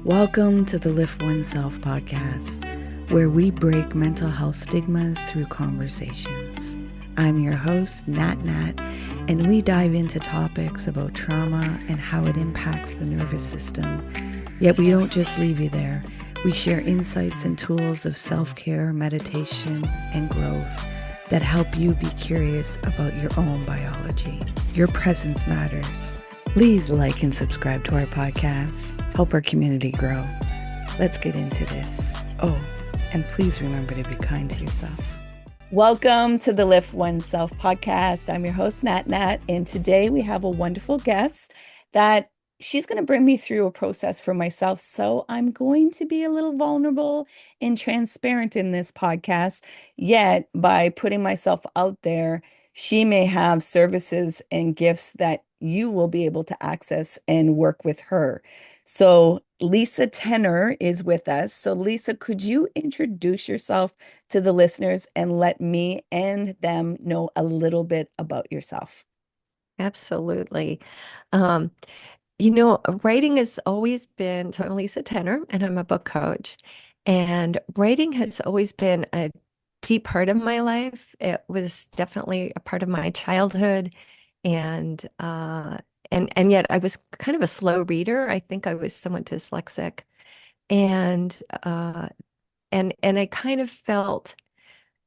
Welcome to the Lift Oneself podcast, where we break mental health stigmas through conversations. I'm your host, Nat, and we dive into topics about trauma and how it impacts the nervous system. Yet we don't just leave you there. We share insights and tools of self-care, meditation, and growth that help you be curious about your own biology. Your presence matters. Please like and subscribe to our podcast. Help our community grow. Let's get into this. Oh, and please remember to be kind to yourself. Welcome to the Lift Oneself podcast. I'm your host, Nat, and today we have a wonderful guest that she's going to bring me through a process for myself. So I'm going to be a little vulnerable and transparent in this podcast. Yet, by putting myself out there, she may have services and gifts that you will be able to access and work with her. So Lisa Tenner is with us. So Lisa, could you introduce yourself to the listeners and let me and them know a little bit about yourself? Absolutely. Um, Writing has always been, so I'm Lisa Tenner, and I'm a book coach. And writing has always been a deep part of my life. It was definitely a part of my childhood, and and yet I was kind of a slow reader. I think I was somewhat dyslexic, and and I kind of felt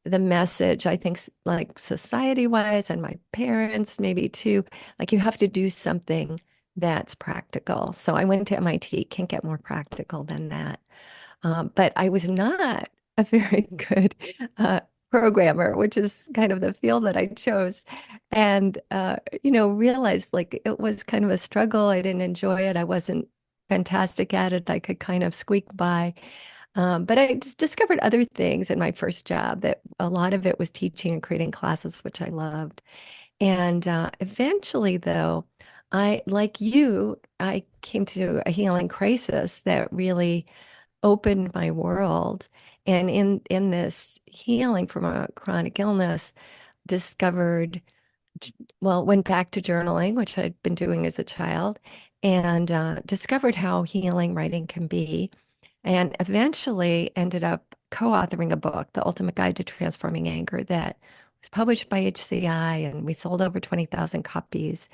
the message, I think, like society-wise, and my parents maybe too, like you have to do something that's practical. So I went to MIT, can't get more practical than that. But I was not a very good programmer, which is kind of the field that I chose. And, realized like it was kind of a struggle. I didn't enjoy it. I wasn't fantastic at it. I could kind of squeak by. But I just discovered other things in my first job that a lot of it was teaching and creating classes, which I loved. And eventually, though, like you, I came to a healing crisis that really opened my world. And in this healing from a chronic illness, discovered, well, went back to journaling, which I'd been doing as a child, and discovered how healing writing can be, and eventually ended up co-authoring a book, The Ultimate Guide to Transforming Anger, that was published by HCI, and we sold over 20,000 copies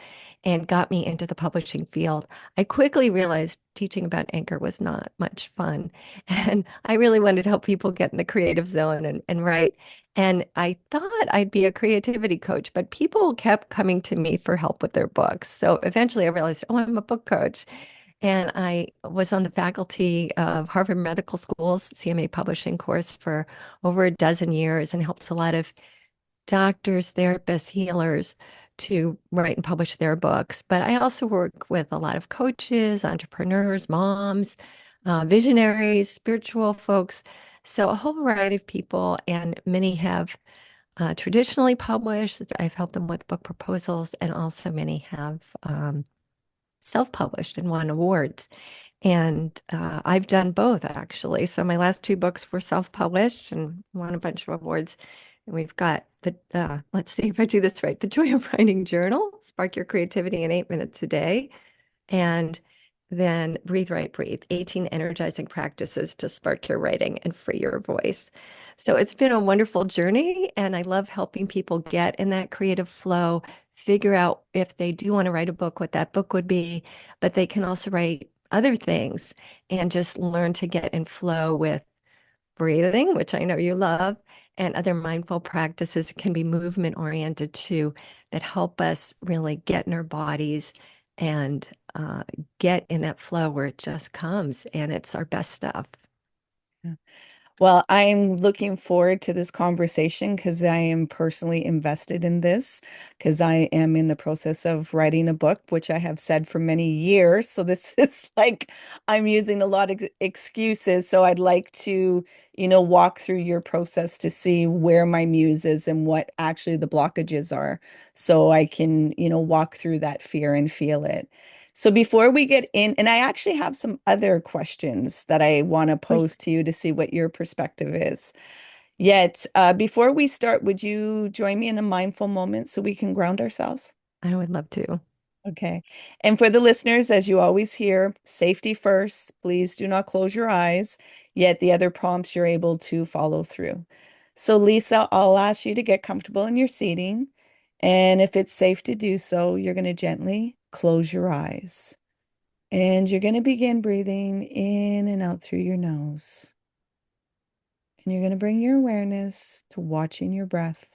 and got me into the publishing field. I quickly realized teaching about anger was not much fun, and I really wanted to help people get in the creative zone and write. And I thought I'd be a creativity coach, but people kept coming to me for help with their books. So eventually I realized, oh, I'm a book coach. And I was on the faculty of Harvard Medical School's CMA publishing course for over a dozen years and helped a lot of doctors, therapists, healers to write and publish their books. But I also work with a lot of coaches, entrepreneurs, moms, visionaries, spiritual folks. So a whole variety of people, and many have traditionally published. I've helped them with book proposals, and also many have self-published and won awards. And I've done both actually. So my last two books were self-published and won a bunch of awards. And we've got the, let's see if I do this right, The Joy of Writing Journal, Spark Your Creativity in 8 minutes a day. And then Breathe, Write, Breathe, 18 energizing practices to spark your writing and free your voice. So it's been a wonderful journey, and I love helping people get in that creative flow, figure out if they do want to write a book, what that book would be, but they can also write other things and just learn to get in flow with breathing, which I know you love, and other mindful practices can be movement oriented too, that help us really get in our bodies and get in that flow where it just comes and it's our best stuff. Well, I'm looking forward to this conversation because I am personally invested in this because I am in the process of writing a book, which I have said for many years. So this is like I'm using a lot of excuses. So I'd like to, walk through your process to see where my muse is and what actually the blockages are so I can, walk through that fear and feel it. So before we get in, and I actually have some other questions that I want to Oh, pose to you to see what your perspective is. Yet, before we start, would you join me in a mindful moment so we can ground ourselves? I would love to. Okay. And for the listeners, as you always hear, safety first. Please do not close your eyes, yet the other prompts you're able to follow through. So, Lisa, I'll ask you to get comfortable in your seating. And if it's safe to do so, you're going to gently close your eyes. And you're going to begin breathing in and out through your nose. And you're going to bring your awareness to watching your breath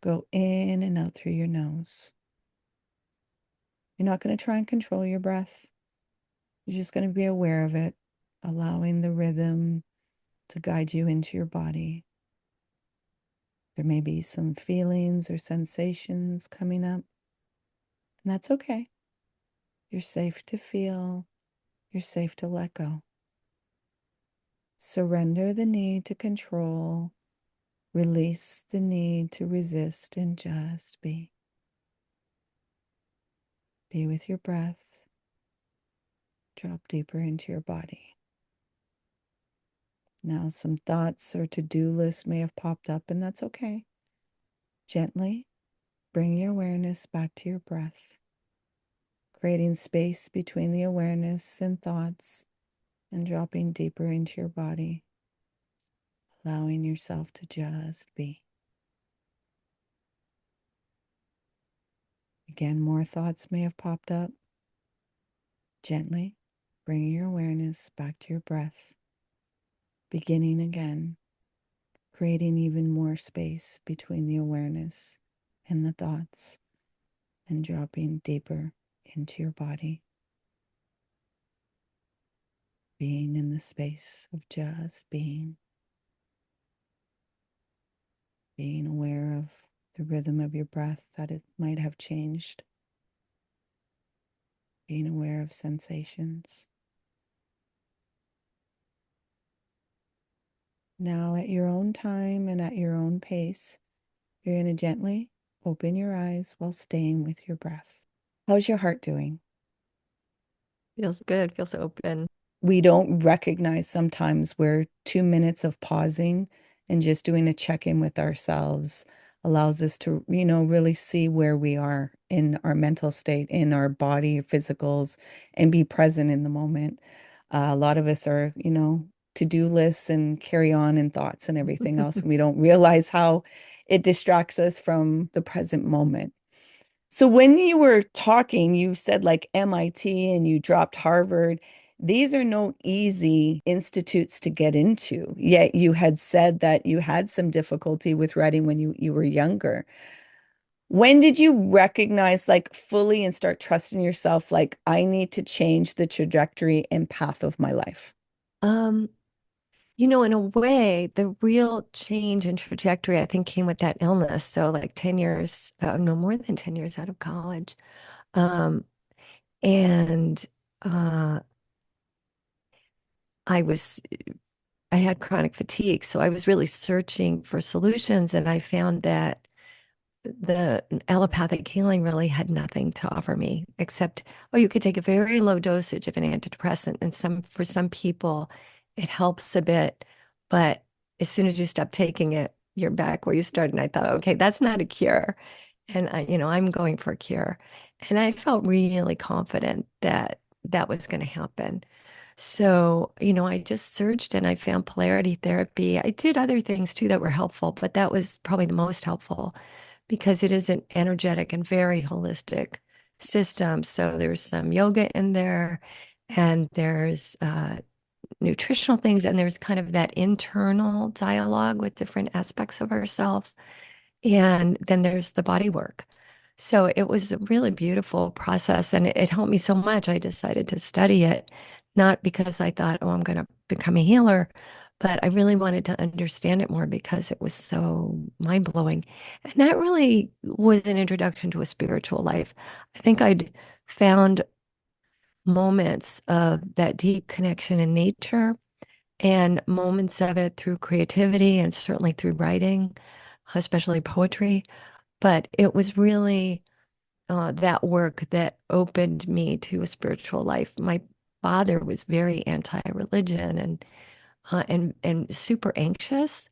go in and out through your nose. You're not going to try and control your breath. You're just going to be aware of it, allowing the rhythm to guide you into your body. There may be some feelings or sensations coming up, and that's okay. You're safe to feel. You're safe to let go. Surrender the need to control. Release the need to resist and just be. Be with your breath. Drop deeper into your body. Now, some thoughts or to-do lists may have popped up, and that's okay. Gently bring your awareness back to your breath, creating space between the awareness and thoughts, and dropping deeper into your body, allowing yourself to just be. Again, more thoughts may have popped up. Gently bring your awareness back to your breath, beginning again, creating even more space between the awareness and the thoughts, and dropping deeper into your body, being in the space of just being aware of the rhythm of your breath, that it might have changed, being aware of sensations. Now, at your own time and at your own pace, you're going to gently open your eyes while staying with your breath. How's your heart doing? Feels good, feels open. We don't recognize sometimes where 2 minutes of pausing and just doing a check-in with ourselves allows us to, really see where we are in our mental state, in our body, physicals, and be present in the moment. A lot of us are, to-do lists and carry on and thoughts and everything else, and we don't realize how it distracts us from the present moment. So when you were talking, you said like MIT and you dropped Harvard. These are no easy institutes to get into. Yet you had said that you had some difficulty with writing when you were younger. When did you recognize like fully and start trusting yourself, like I need to change the trajectory and path of my life? Um, in a way, the real change in trajectory, I think, came with that illness. So, like 10 years, no more than 10 years out of college. Um, and uh, I was, I had chronic fatigue. So I was really searching for solutions. And I found that the allopathic healing really had nothing to offer me except, oh, you could take a very low dosage of an antidepressant, and for some people it helps a bit, but as soon as you stop taking it, you're back where you started. And I thought, okay, that's not a cure. And I'm going for a cure. And I felt really confident that that was going to happen. So, I just searched and I found polarity therapy. I did other things too that were helpful, but that was probably the most helpful because it is an energetic and very holistic system. So there's some yoga in there, and there's nutritional things, and there's kind of that internal dialogue with different aspects of ourselves. And then there's the body work. So it was a really beautiful process, and it helped me so much. I decided to study it, not because I thought, oh, I'm going to become a healer, but I really wanted to understand it more because it was so mind-blowing. And that really was an introduction to a spiritual life. I think I'd found moments of that deep connection in nature and moments of it through creativity and certainly through writing, especially poetry. But it was really that work that opened me to a spiritual life. My father was very anti-religion and super anxious,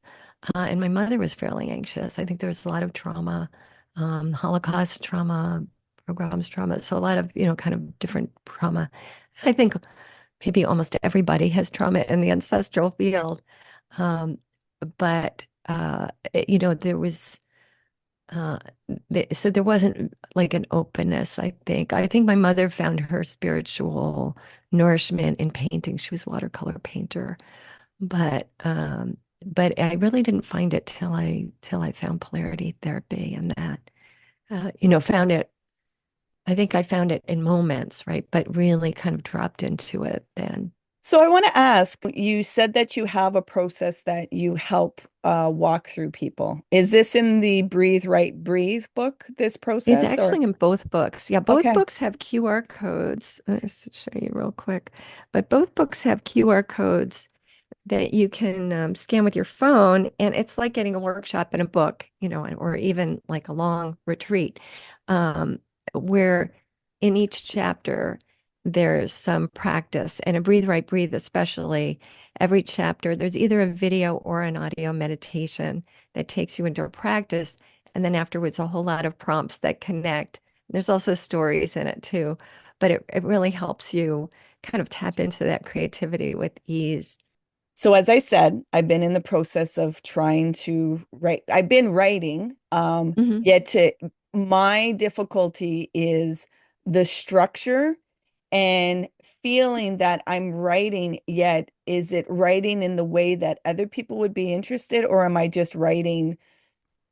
and my mother was fairly anxious. I think there was a lot of trauma, Holocaust trauma programs trauma. So a lot of, kind of different trauma. I think maybe almost everybody has trauma in the ancestral field. Um, but there was uh, so there wasn't like an openness, I think. I think my mother found her spiritual nourishment in painting. She was a watercolor painter, but I really didn't find it till I found polarity therapy and that found it. I think I found it in moments, right? But really kind of dropped into it then. So I want to ask, you said that you have a process that you help walk through people. Is this in the Breathe, Right, Breathe book, this It's process, or? actually in both books. Yeah, both Okay. books have QR codes. Let's show you real quick. But both books have QR codes that you can scan with your phone, and it's like getting a workshop in a book, or even like a long retreat, um, where in each chapter there's some practice, and a Breathe Right Breathe, especially every chapter, there's either a video or an audio meditation that takes you into a practice, and then afterwards a whole lot of prompts that connect. There's also stories in it too, but it really helps you kind of tap into that creativity with ease. So as I said, I've been in the process of trying to write. I've been writing, Hmm. yet to my difficulty is the structure and feeling that I'm writing, yet is it writing in the way that other people would be interested, or am I just writing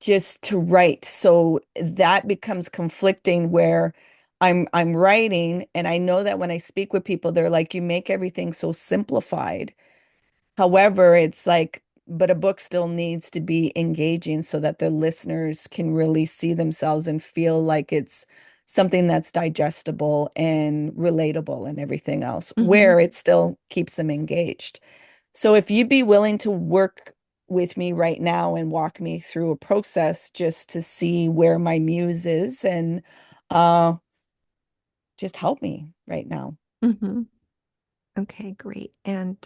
just to write? So that becomes conflicting where I'm writing and I know that when I speak with people, they're like, you make everything so simplified. However, it's like, but a book still needs to be engaging so that the listeners can really see themselves and feel like it's something that's digestible and relatable and everything else, Hmm. where it still keeps them engaged. So if you'd be willing to work with me right now and walk me through a process just to see where my muse is and uh just help me right now. Hmm. Okay, great. And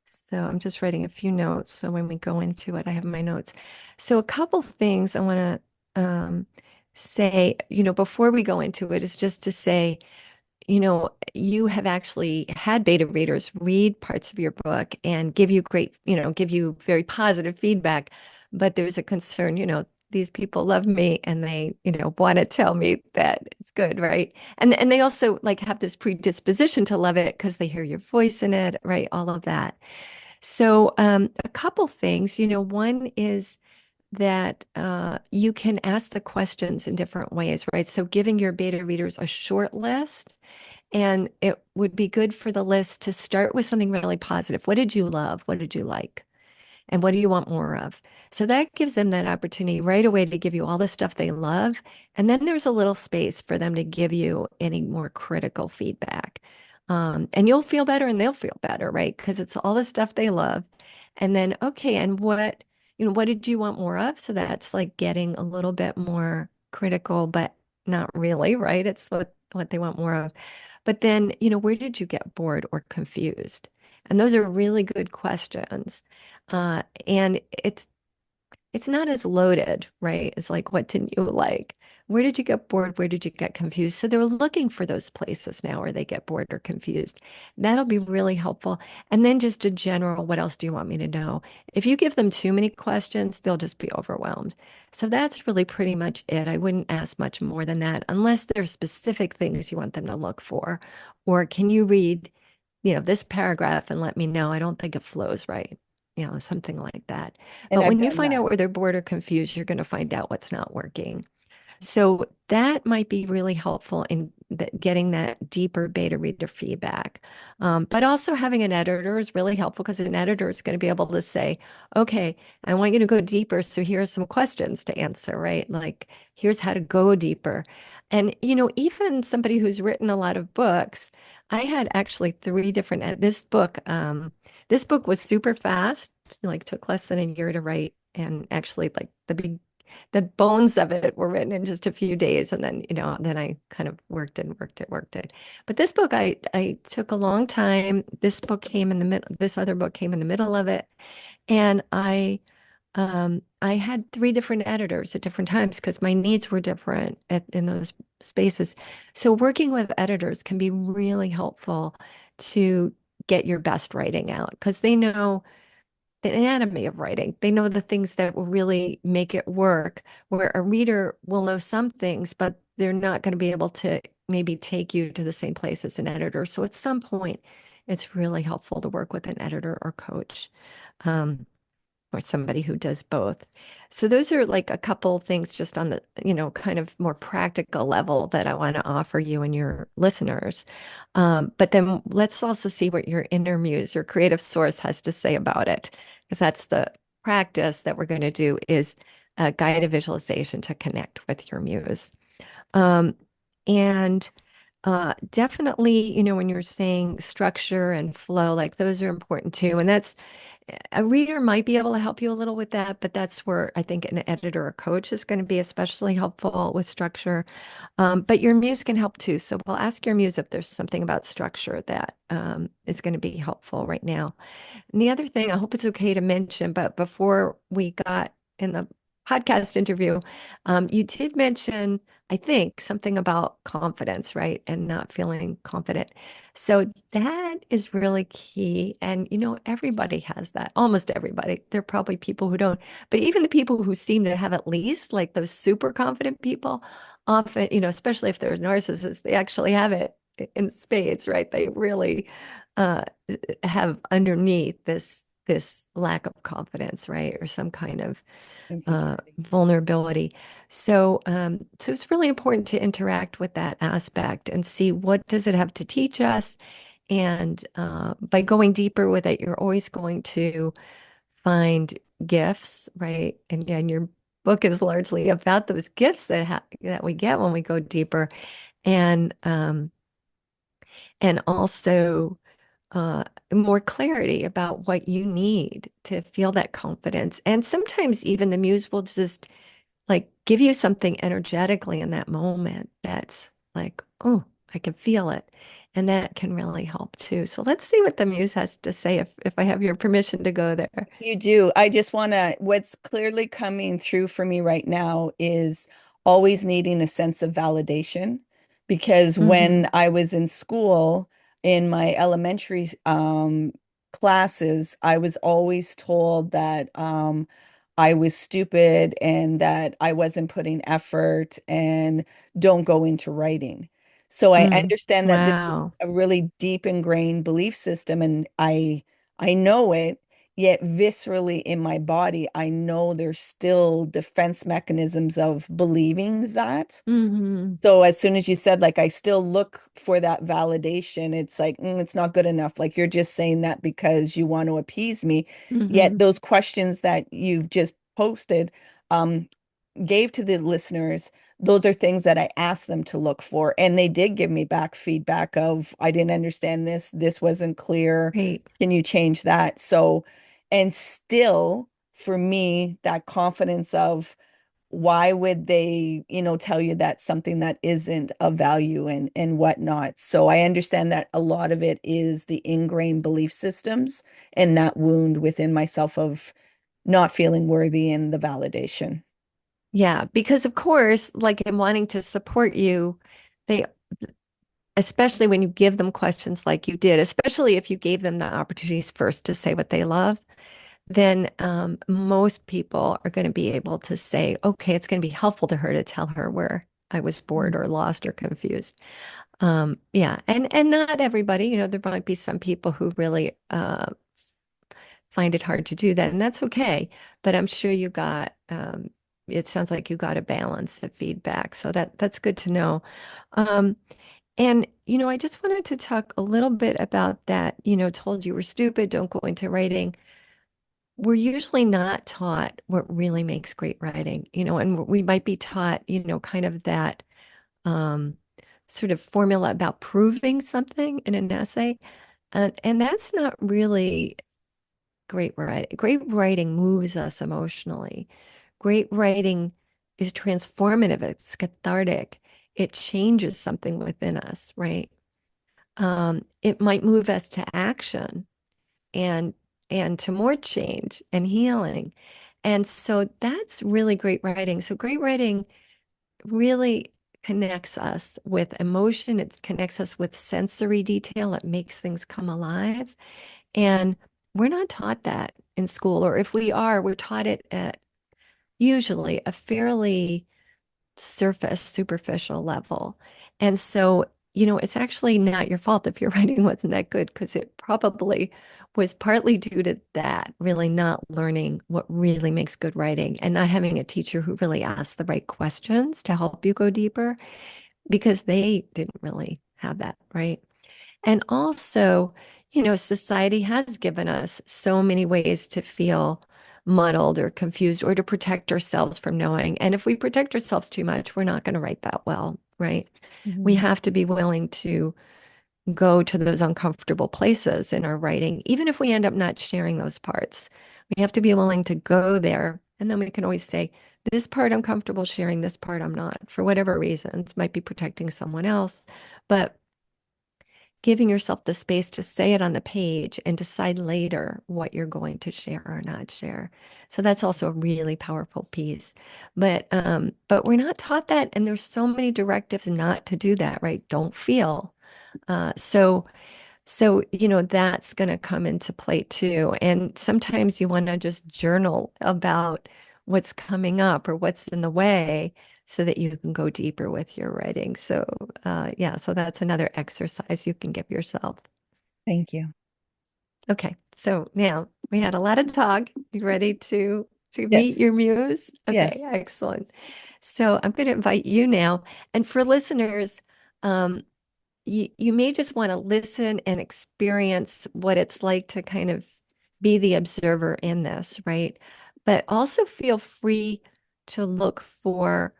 so I'm just writing a few notes. So when we go into it, I have my notes. So a couple things I want to say, before we go into it is just to say, you have actually had beta readers read parts of your book and give you give you very positive feedback. But there's a concern, these people love me and they, want to tell me that it's good, right? And they also like have this predisposition to love it because they hear your voice in it, right? All of that. So a couple things, one is that you can ask the questions in different ways, right? So giving your beta readers a short list, and it would be good for the list to start with something really positive. What did you love? What did you like? And what do you want more of? So that gives them that opportunity right away to give you all the stuff they love. And then there's a little space for them to give you any more critical feedback. And you'll feel better and they'll feel better, right? Because it's all the stuff they love. And then, okay, and what did you want more of? So that's like getting a little bit more critical, but not really, right? It's what they want more of. But then, where did you get bored or confused? And those are really good questions. And it's not as loaded, right? It's like, what didn't you like? Where did you get bored? Where did you get confused? So they're looking for those places now where they get bored or confused. That'll be really helpful. And then just a general, what else do you want me to know? If you give them too many questions, they'll just be overwhelmed. So that's really pretty much it. I wouldn't ask much more than that unless there's specific things you want them to look for. Or can you read, this paragraph and let me know? I don't think it flows right. Something like that. And But I've when you done find that. out where they're bored or confused, you're going to find out what's not working. So that might be really helpful in getting that deeper beta reader feedback. But also having an editor is really helpful because an editor is going to be able to say, okay, I want you to go deeper. So here are some questions to answer, right? Like, here's how to go deeper. And, even somebody who's written a lot of books, I had actually three different, this book was super fast, like took less than a year to write. And actually like the bones of it were written in just a few days. And then, then I kind of worked it. But this book, I took a long time. This other book came in the middle of it. And I had three different editors at different times because my needs were different in those spaces. So working with editors can be really helpful to get your best writing out because they know the anatomy of writing. They know the things that will really make it work, where a reader will know some things, but they're not going to be able to maybe take you to the same place as an editor. So at some point, it's really helpful to work with an editor or coach. Um, or somebody who does both. So those are like a couple things just on the, kind of more practical level that I want to offer you and your listeners. But then let's also see what your inner muse, your creative source has to say about it, because that's the practice that we're going to do is a guided visualization to connect with your muse. Um, and definitely, when you're saying structure and flow, like those are important too. And that's a reader might be able to help you a little with that, but that's where I think an editor or coach is going to be especially helpful with structure. But your muse can help too. So we'll ask your muse if there's something about structure that is going to be helpful right now. And the other thing, I hope it's okay to mention, but before we got in the podcast interview, you did mention, I think, something about confidence, right? And not feeling confident. So that is really key. And, everybody has that, almost everybody. There are probably people who don't, but even the people who seem to have at least like those super confident people, often, especially if they're narcissists, they actually have it in spades, right? They really uh, have underneath this lack of confidence, right? Or some kind of Insecurity. vulnerability. So it's really important to interact with that aspect and see what does it have to teach us. And by going deeper with it, you're always going to find gifts, right? And your book is largely about those gifts that we get when we go deeper, and and also more clarity about what you need to feel that confidence. And sometimes even the muse will just like give you something energetically in that moment that's like, oh, I can feel it. And that can really help too. So let's see what the muse has to say if I have your permission to go there. You do. I just want to, what's clearly coming through for me right now is always needing a sense of validation. Because Hmm. when I was in school, in my elementary classes, I was always told that I was stupid and that I wasn't putting effort and don't go into writing. So I Mm. understand that this is Wow. a really deep ingrained belief system, and I know it. Yet viscerally in my body, I know there's still defense mechanisms of believing that. Hmm. So as soon as you said, like, I still look for that validation, it's like, it's not good enough. Like, you're just saying that because you want to appease me. Yet Hmm. those questions that you've just posted, um, gave to the listeners, those are things that I asked them to look for. And they did give me back feedback of, I didn't understand this. This wasn't clear. Great. Can you change that? So, and still for me, that confidence of why would they, tell you that's something that isn't of value and whatnot. So I understand that a lot of it is the ingrained belief systems and that wound within myself of not feeling worthy and the validation. Yeah, because of course, like in wanting to support you, they, especially when you give them questions like you did, especially if you gave them the opportunities first to say what they love, then most people are going to be able to say, okay, it's going to be helpful to her to tell her where I was bored or lost or confused. Yeah, and not everybody, there might be some people who really find it hard to do that, and that's okay. But I'm sure you got, it sounds like you got a balance of feedback, so that's good to know. Um, and I just wanted to talk a little bit about that, told you were stupid, don't go into writing. We're usually not taught what really makes great writing, and we might be taught, kind of that um, sort of formula about proving something in an essay. And that's not really great writing. Great writing moves us emotionally. Great writing is transformative, it's cathartic. It changes something within us, right? It might move us to action and and to more change and healing. And so that's really great writing. So great writing really connects us with emotion. It connects us with sensory detail. It makes things come alive. And we're not taught that in school, or if we are, we're taught it at usually a fairly surface, superficial level. And so, it's actually not your fault if your writing wasn't that good, because it probably was partly due to that, really not learning what really makes good writing and not having a teacher who really asked the right questions to help you go deeper, because they didn't really have that, right? And also, society has given us so many ways to feel muddled or confused or to protect ourselves from knowing. And if we protect ourselves too much, we're not going to write that well, right? We Mhm. have to be willing to go to those uncomfortable places in our writing, even if we end up not sharing those parts. We have to be willing to go there. And then we can always say, this part I'm comfortable sharing, this part I'm not, for whatever reasons. Might be protecting someone else, but giving yourself the space to say it on the page and decide later what you're going to share or not share. So that's also a really powerful piece. But we're not taught that, and there's so many directives not to do that, right? Don't feel. So that's going to come into play too. And sometimes you want to just journal about what's coming up or what's in the way so that you can go deeper with your writing. So so that's another exercise you can give yourself. Thank you. Okay, so now we had a lot of talk. You ready to meet Yes. your muse? Okay, Yes. excellent. So I'm going to invite you now. And for listeners, um, you may just want to listen and experience what it's like to kind of be the observer in this, right? But also feel free to look for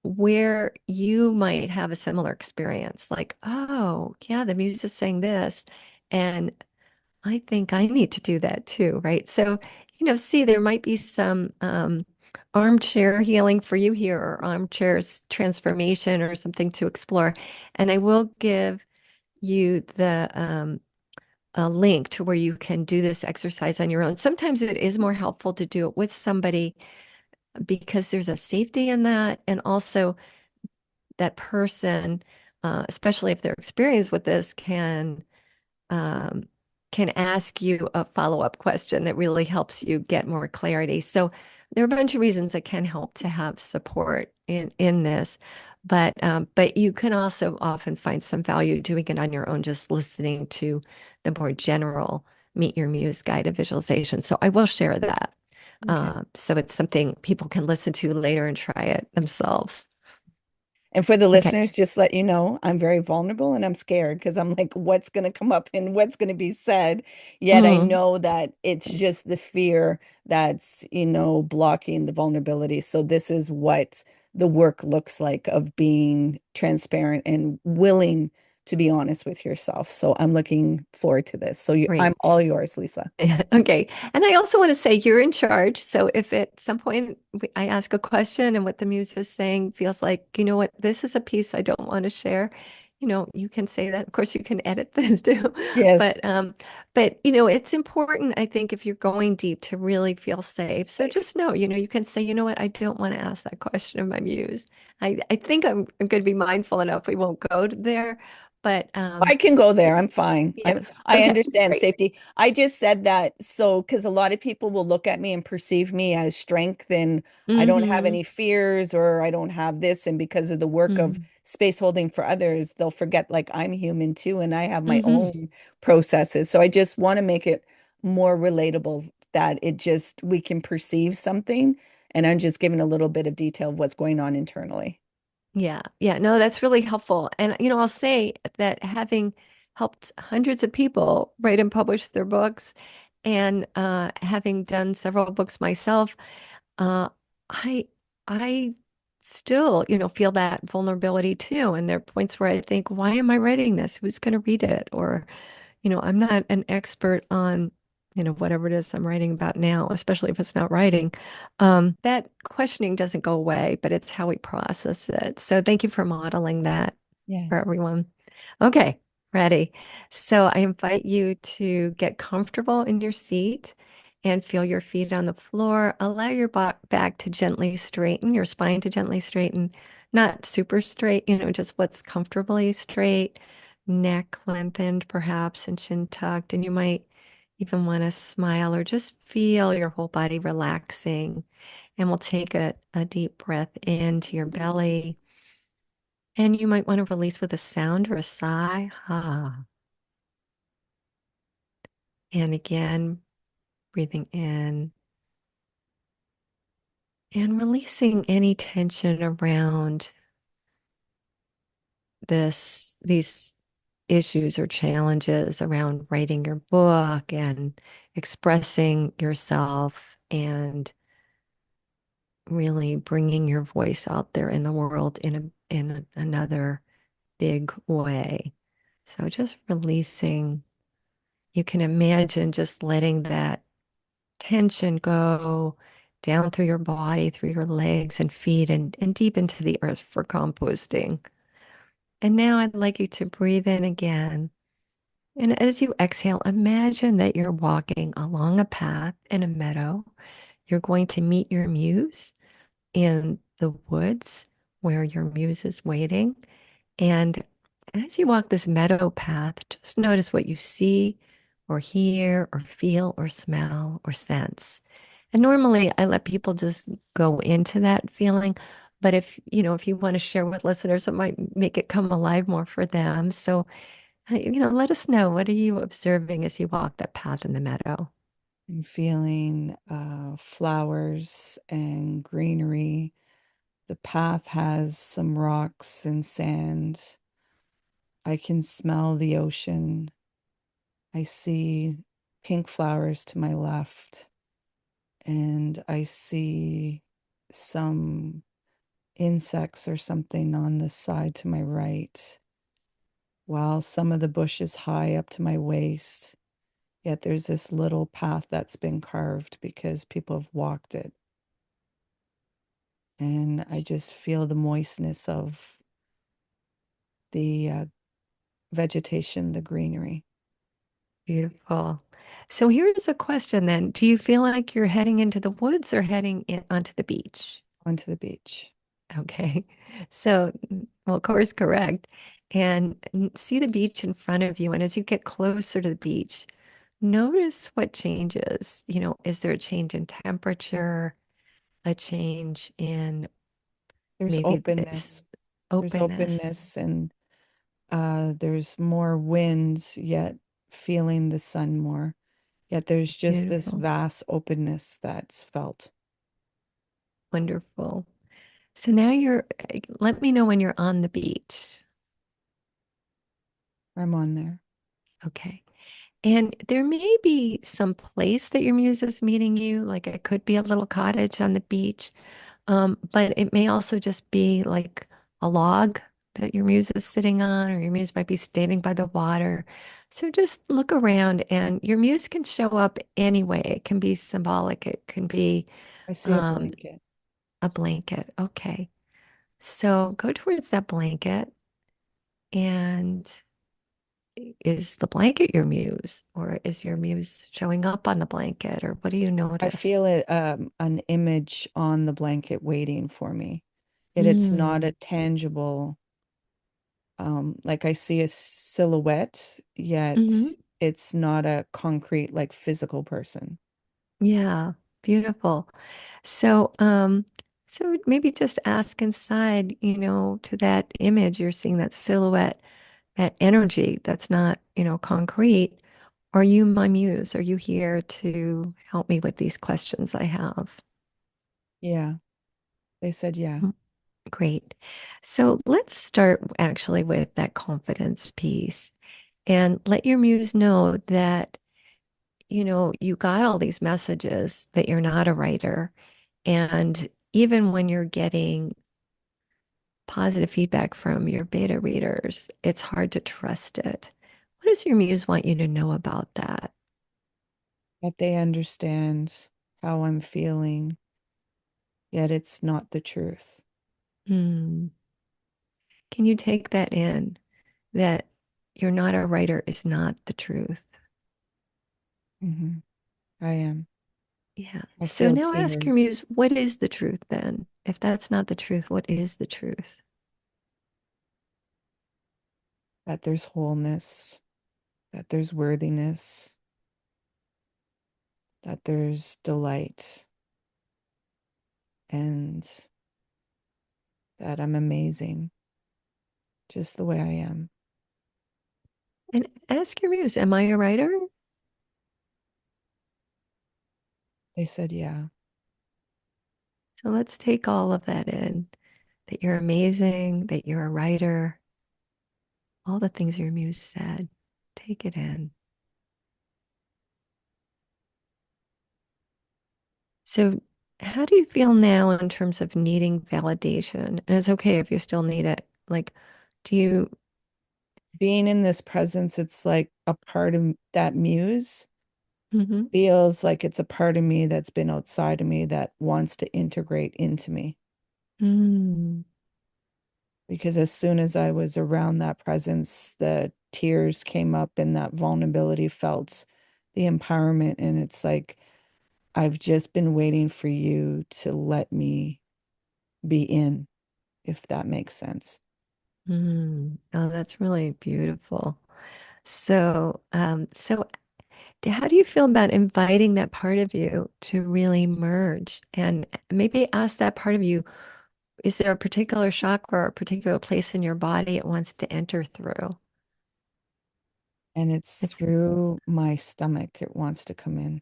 where you might have a similar experience, like, oh, yeah, the muse is saying this, and I think I need to do that too, right? So, see, there might be some armchair healing for you here, or transformation, or something to explore. And I will give you the a link to where you can do this exercise on your own. Sometimes it is more helpful to do it with somebody because there's a safety in that, and also that person, especially if they're experienced with this, um, can ask you a follow-up question that really helps you get more clarity. So there are a bunch of reasons that can help to have support in this, but you can also often find some value doing it on your own, just listening to the more general Meet Your Muse guided visualization. So I will share that. Okay. So it's something people can listen to later and try it themselves. And for the Okay. listeners, just let you know, I'm very vulnerable and I'm scared because I'm like, what's going to come up and what's going to be said? Yet I Mm, know that it's just the fear that's, blocking the vulnerability. So this is what the work looks like of being transparent and willing to be honest with yourself. So I'm looking forward to this. So I'm great. all yours, Lisa. Okay. And I also want to say you're in charge. So if at some point I ask a question and what the muse is saying feels like, you know what, this is a piece I don't want to share, you can say that. Of course, you can edit this too. Yes. But it's important, I think, if you're going deep to really feel safe. So Yes. just know, you can say, you know what, I don't want to ask that question of my muse. I think I'm going to be mindful enough we won't go there. But I can go there. I'm fine. yeah. I Okay, understand great. safety. I just said that so because a lot of people will look at me and perceive me as strength and I don't have Mm-hmm. any fears or I don't have this. And because of the work of space holding for others, they'll forget like I'm human too and I have my Mm-hmm. own processes. So I just want to make it more relatable that it just we can perceive something and I'm just giving a little bit of detail of what's going on internally. Yeah, yeah, no, that's really helpful. And I'll say that having helped hundreds of people write and publish their books, and having done several books myself, uh, I I still, feel that vulnerability too. And there are points where I think, why am I writing this? Who's going to read it? Or I'm not an expert on, whatever it is I'm writing about now, especially if it's not writing. That questioning doesn't go away, but it's how we process it. So thank you for modeling that Yeah. for everyone. Okay, ready. So I invite you to get comfortable in your seat and feel your feet on the floor. Allow your back to gently straighten, your spine to gently straighten, not super straight, just what's comfortably straight, neck lengthened perhaps and chin tucked. And you might even want to smile or just feel your whole body relaxing. And we'll take a deep breath into your belly. And you might want to release with a sound or a sigh. Ah. And again, breathing in and releasing any tension around these issues or challenges around writing your book and expressing yourself and really bringing your voice out there in the world another big way. So just releasing, you can imagine just letting that tension go down through your body, through your legs and feet, and deep into the earth for composting. And now I'd like you to breathe in again. And as you exhale, imagine that you're walking along a path in a meadow. You're going to meet your muse in the woods where your muse is waiting. And as you walk this meadow path, just notice what you see or hear or feel or smell or sense. And normally I let people just go into that feeling. But if you want to share with listeners, it might make it come alive more for them. So, let us know. What are you observing as you walk that path in the meadow? I'm feeling flowers and greenery. The path has some rocks and sand. I can smell the ocean. I see pink flowers to my left, and I see some insects or something on the side to my right, while some of the bush is high up to my waist. Yet there's this little path that's been carved because people have walked it. And I just feel the moistness of the vegetation, the greenery. Beautiful. So here's a question then. Do you feel like you're heading into the woods or heading onto the beach? Onto the beach. Okay. So, well, course correct. And see the beach in front of you. And as you get closer to the beach, notice what changes. Is there a change in temperature, a change in There's maybe this openness. There's openness? openness, and there's more wind, yet feeling the sun more. Yet there's just this Beautiful. vast openness that's felt. Wonderful. So now let me know when you're on the beach. I'm on there. Okay. And there may be some place that your muse is meeting you, like it could be a little cottage on the beach, but it may also just be like a log that your muse is sitting on, or your muse might be standing by the water. So just look around, and your muse can show up anyway. It can be symbolic, it can be I see a um, blanket. a blanket. Okay. So go towards that blanket, and is the blanket your muse, or is your muse showing up on the blanket, or what do you I notice? feel it, an image on the blanket waiting for me. Yet it's not Mm, a tangible, like I see a silhouette, hmm. yet it's not a concrete, like physical person. Yeah, beautiful. So maybe just ask inside, to that image, you're seeing that silhouette, that energy that's not, concrete. Are you my muse? Are you here to help me with these questions I have? Yeah, they said yeah. Mm, great. So let's start actually with that confidence piece and let your muse know that, you got all these messages that you're not a writer. And even when you're getting positive feedback from your beta readers, it's hard to trust it. What does your muse want you to know about that? That they understand how I'm feeling, yet it's not the truth. Hmm. Can you take that in? That you're not a writer is not the truth. Hmm. I am. Yeah. I So feel now ask your tears. muse, what is the truth then? If that's not the truth, what is the truth? That there's wholeness, that there's worthiness, that there's delight, and that I'm amazing just the way I am. And ask your muse, am I a writer? They said, yeah. So let's take all of that in, that you're amazing, that you're a writer, all the things your muse said. Take it in. So, how do you feel now in terms of needing validation? And it's okay if you still need it. Like, do you, Being in this presence, it's like a part of that muse hmm feels like it's a part of me that's been outside of me that wants to integrate into me. mm, Because as soon as I was around that presence, the tears came up and that vulnerability felt the empowerment. And it's like, I've just been waiting for you to let me be in, if that makes sense. oh, that's really beautiful. So, how do you feel about inviting that part of you to really merge and maybe ask that part of you, is there a particular chakra or a particular place in your body it wants to enter through? And it's If, through my stomach, it wants to come in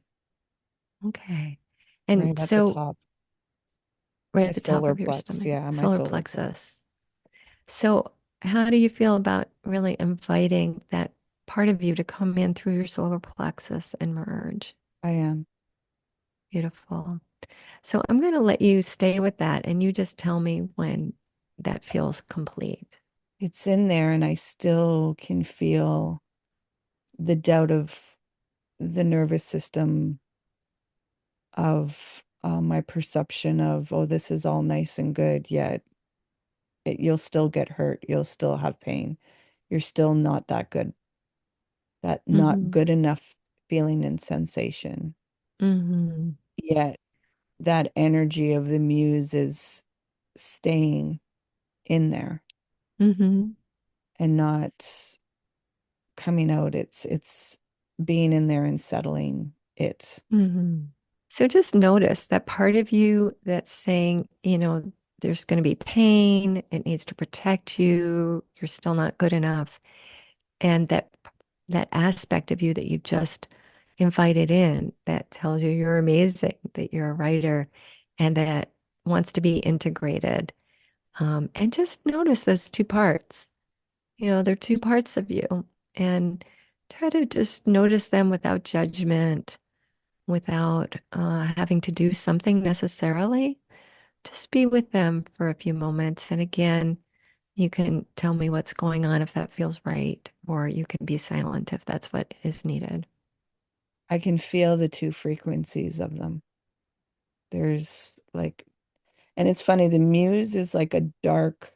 okay. And right at the so, top, right my at the top solar of your plex. stomach, Yeah, my solar solar plex. plexus. So, how do you feel about really inviting that part of you to come in through your solar plexus and merge? I am. Beautiful. So, I'm going to let you stay with that and you just tell me when that feels complete. It's in there, and I still can feel the doubt of the nervous system of my perception of, oh, this is all nice and good, yet you'll still get hurt. You'll still have pain. You're still not that good, that not hmm good enough feeling and sensation. hmm Yet that energy of the muse is staying in there hmm and not coming out. It's being in there and settling it. hmm So just notice that part of you that's saying, there's going to be pain, it needs to protect you, you're still not good enough. And that aspect of you that you just invited in that tells you you're amazing, that you're a writer, and that wants to be integrated. And just notice those two parts. They're two parts of you, and try to just notice them without judgment, without having to do something necessarily. Just be with them for a few moments. And again, you can tell me what's going on if that feels right, or you can be silent if that's what is needed. I can feel the two frequencies of them. There's like, and it's funny, the muse is like a dark,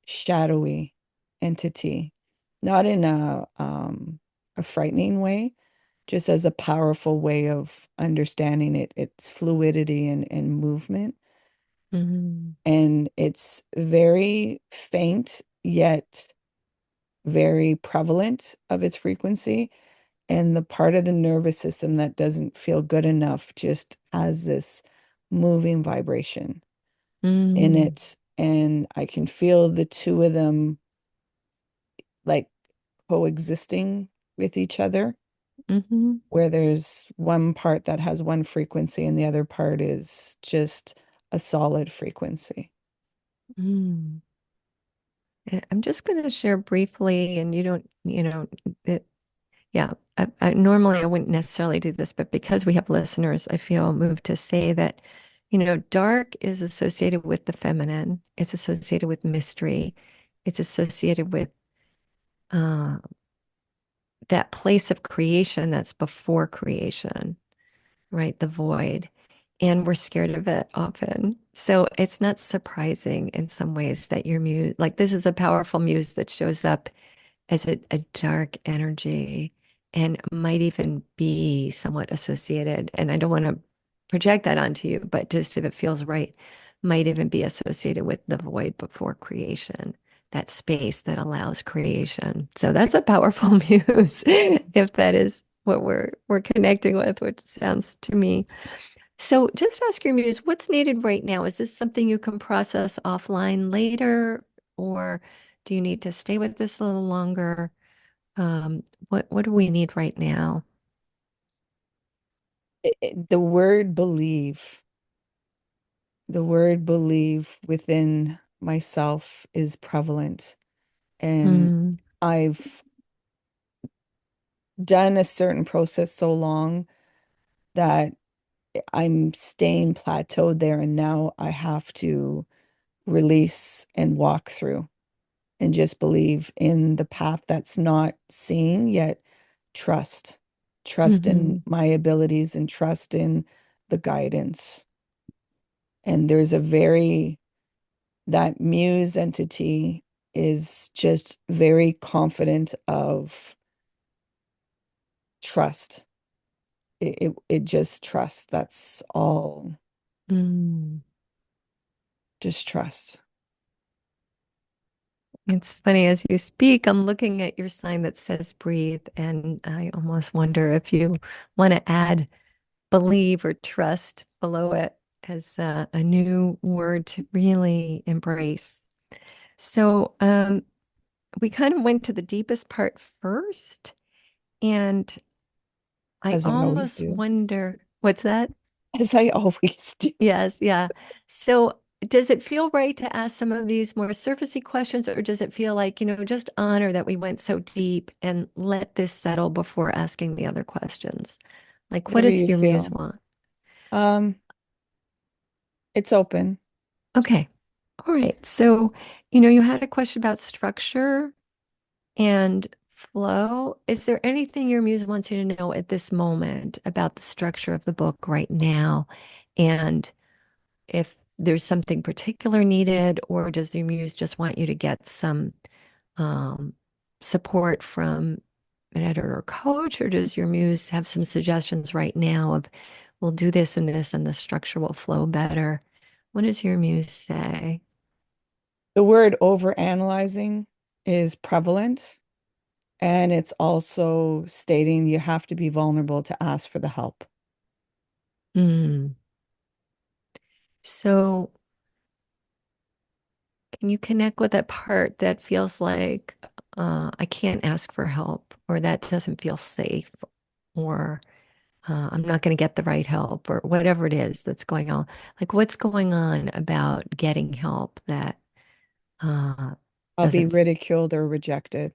shadowy entity, not in a frightening way, just as a powerful way of understanding it, its fluidity and movement. Mm-hmm. And it's very faint, yet very prevalent of its frequency. And the part of the nervous system that doesn't feel good enough just has this moving vibration in Mm-hmm. it. And I can feel the two of them like coexisting with each other, Mm-hmm. where there's one part that has one frequency and the other part is just a solid frequency. Mm. And I'm just going to share briefly, and you don't, it, yeah, normally I wouldn't necessarily do this, but because we have listeners, I feel moved to say that, dark is associated with the feminine. It's associated with mystery. It's associated with uh, that place of creation that's before creation, right? The void. And we're scared of it often. So it's not surprising in some ways that your muse, like this is a powerful muse that shows up as a dark energy and might even be somewhat associated. And I don't want to project that onto you, but just if it feels right, might even be associated with the void before creation, that space that allows creation. So that's a powerful muse, if that is what we're connecting with, which sounds to me. So just ask your muse, what's needed right now? Is this something you can process offline later, or do you need to stay with this a little longer? What do we need right now? The word believe, the word believe within myself is prevalent. And Mm, I've done a certain process so long that I'm staying plateaued there. And now I have to release and walk through and just believe in the path that's not seen yet. Trust, trust in hmm my abilities and trust in the guidance. And there's a very, that muse entity is just very confident of trust. It just trust. That's all. mm. Just trust. It's funny as you speak, I'm looking at your sign that says breathe, and I almost wonder if you want to add believe or trust below it as a new word to really embrace. So, we kind of went to the deepest part first, and I As I always almost do. wonder, what's that? As I always do. Yes, yeah. So does it feel right to ask some of these more surfacey questions, or does it feel like, just honor that we went so deep and let this settle before asking the other questions? Like, what Whatever does you your muse feel. want? Um, it's open. Okay. All right. So, you had a question about structure and flow. Is there anything your muse wants you to know at this moment about the structure of the book right now? And if there's something particular needed, or does the muse just want you to get some um, support from an editor or coach, or does your muse have some suggestions right now of, we'll do this and this, and the structure will flow better? What does your muse say? The word overanalyzing is prevalent, and it's also stating you have to be vulnerable to ask for the help. Hmm. So, can you connect with that part that feels like I can't ask for help, or that doesn't feel safe, or I'm not going to get the right help, or whatever it is that's going on? Like, what's going on about getting help that uh, I'll be doesn't? ridiculed or rejected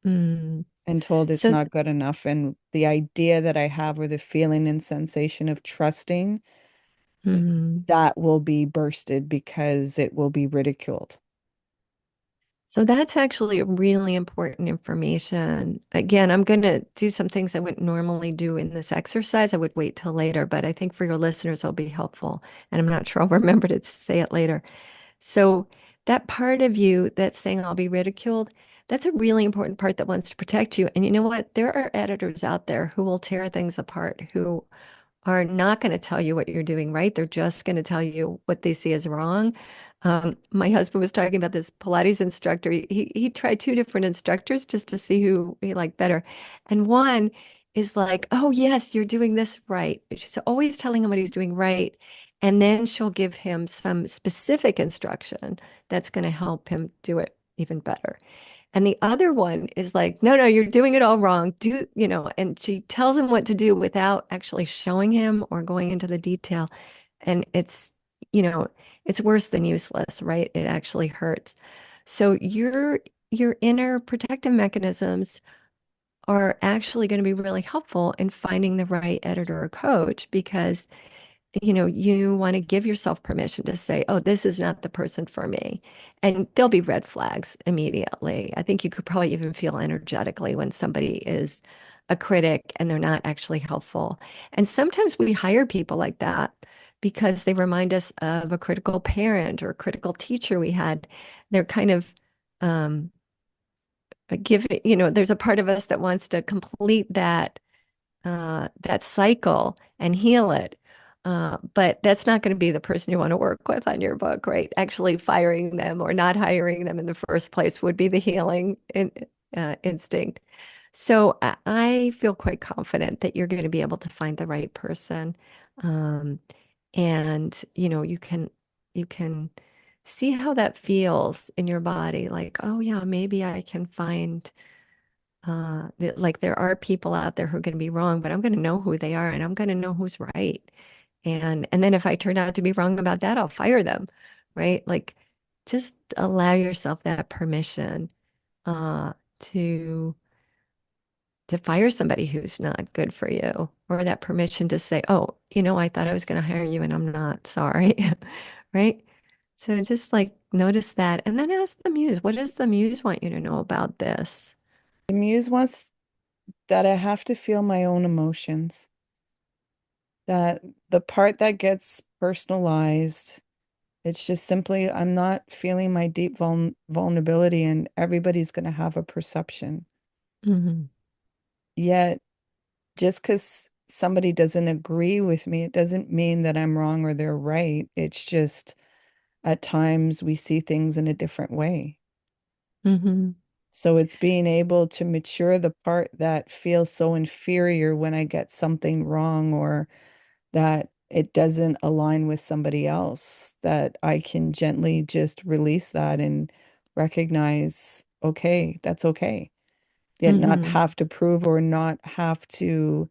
Mm. and told it's So, not good enough. And the idea that I have, or the feeling and sensation of trusting, mm. that will be bursted because it will be ridiculed. So that's actually really important information. Again, I'm going to do some things I wouldn't normally do in this exercise. I would wait till later, but I think for your listeners, it'll be helpful. And I'm not sure I'll remember to say it later. So that part of you that's saying I'll be ridiculed, that's a really important part that wants to protect you. And you know what? There are editors out there who will tear things apart, who are not going to tell you what you're doing right. They're just going to tell you what they see as wrong. My husband was talking about this Pilates instructor. He tried two different instructors just to see who he liked better. And one is like, oh, yes, you're doing this right. She's always telling him what he's doing right. And then she'll give him some specific instruction that's going to help him do it even better. And the other one is like, no, no, you're doing it all wrong. And she tells him what to do without actually showing him or going into the detail. And you know, it's worse than useless, right? It actually hurts. So your inner protective mechanisms are actually going to be really helpful in finding the right editor or coach, because you want to give yourself permission to say, oh, this is not the person for me. And there'll be red flags immediately. I think you could probably even feel energetically when somebody is a critic and they're not actually helpful. And sometimes we hire people like that because they remind us of a critical parent or a critical teacher we had. They're kind of um, there's a part of us that wants to complete that cycle and heal it. But that's not going to be the person you want to work with on your book, right? Actually firing them or not hiring them in the first place would be the healing instinct. So I feel quite confident that you're going to be able to find the right person. Um, and you can see how that feels in your body. Like, oh yeah, maybe I can find like there are people out there who are going to be wrong, but I'm going to know who they are and I'm going to know who's right. And then if I turn out to be wrong about that, I'll fire them, right? Like just allow yourself that permission uh to to fire somebody who's not good for you, or that permission to say, "Oh, I thought I was going to hire you and I'm not. Sorry." Right? So just like notice that and then ask the muse, what does the muse want you to know about this? The muse wants that I have to feel my own emotions, that the part that gets personalized, it's just simply I'm not feeling my deep vulnerability, and everybody's going to have a perception. Hmm. Yet, just because somebody doesn't agree with me, it doesn't mean that I'm wrong or they're right. It's just at times we see things in a different way. Hmm. So it's being able to mature the part that feels so inferior when I get something wrong or that it doesn't align with somebody else, that I can gently just release that and recognize, okay, that's okay. Yet not Hmm. have to prove or not have to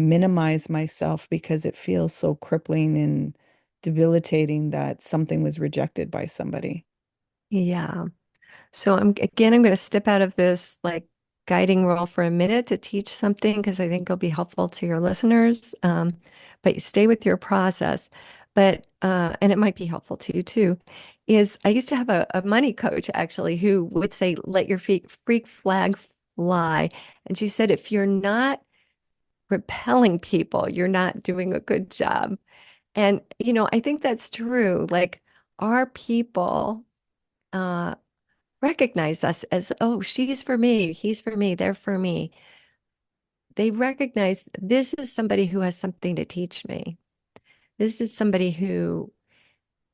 minimize myself because it feels so crippling and debilitating that something was rejected by somebody. Yeah. So I'm going to step out of this like guiding role for a minute to teach something because I think it'll be helpful to your listeners. But you stay with your process. But and it might be helpful to you too. Is I used to have a money coach actually who would say, "Let your feet freak flag fly," and she said, if you're not repelling people, you're not doing a good job. And I think that's true. Like our people. Uh, recognize us as, oh, she's for me, he's for me, they're for me. They recognize this is somebody who has something to teach me. This is somebody who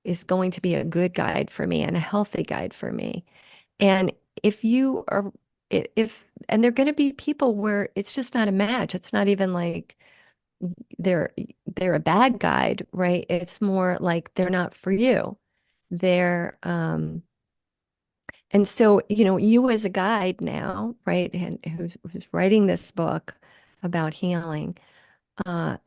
is going to be a good guide for me and a healthy guide for me. And if you are, and they're going to be people where it's just not a match. It's not even like they're they're a bad guide, right? It's more like they're not for you. They're And so, you as a guide now, right, and who's writing this book about healing, uh,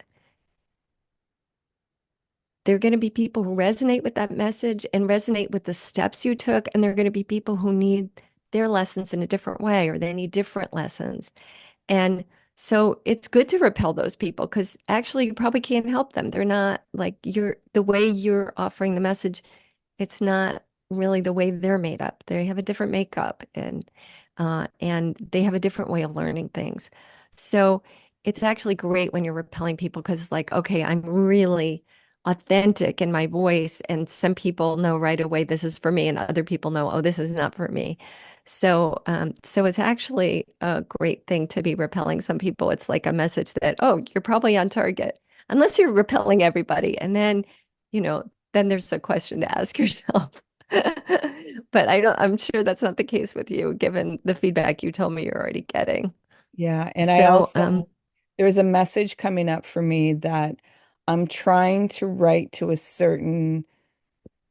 there are going to be people who resonate with that message and resonate with the steps you took, and there are going to be people who need their lessons in a different way, or they need different lessons. And so it's good to repel those people because actually you probably can't help them. They're not like the way you're offering the message, it's not really the way they're made up. They have a different makeup and they have a different way of learning things. So it's actually great when you're repelling people because it's like, okay, I'm really authentic in my voice, and some people know right away this is for me, and other people know, oh, this is not for me. So it's actually a great thing to be repelling some people. It's like a message that, oh, you're probably on target, unless you're repelling everybody, and then there's a question to ask yourself. But I'm sure that's not the case with you, given the feedback you told me you're already getting. Yeah. And I So, also, there's a message coming up for me that I'm trying to write to a certain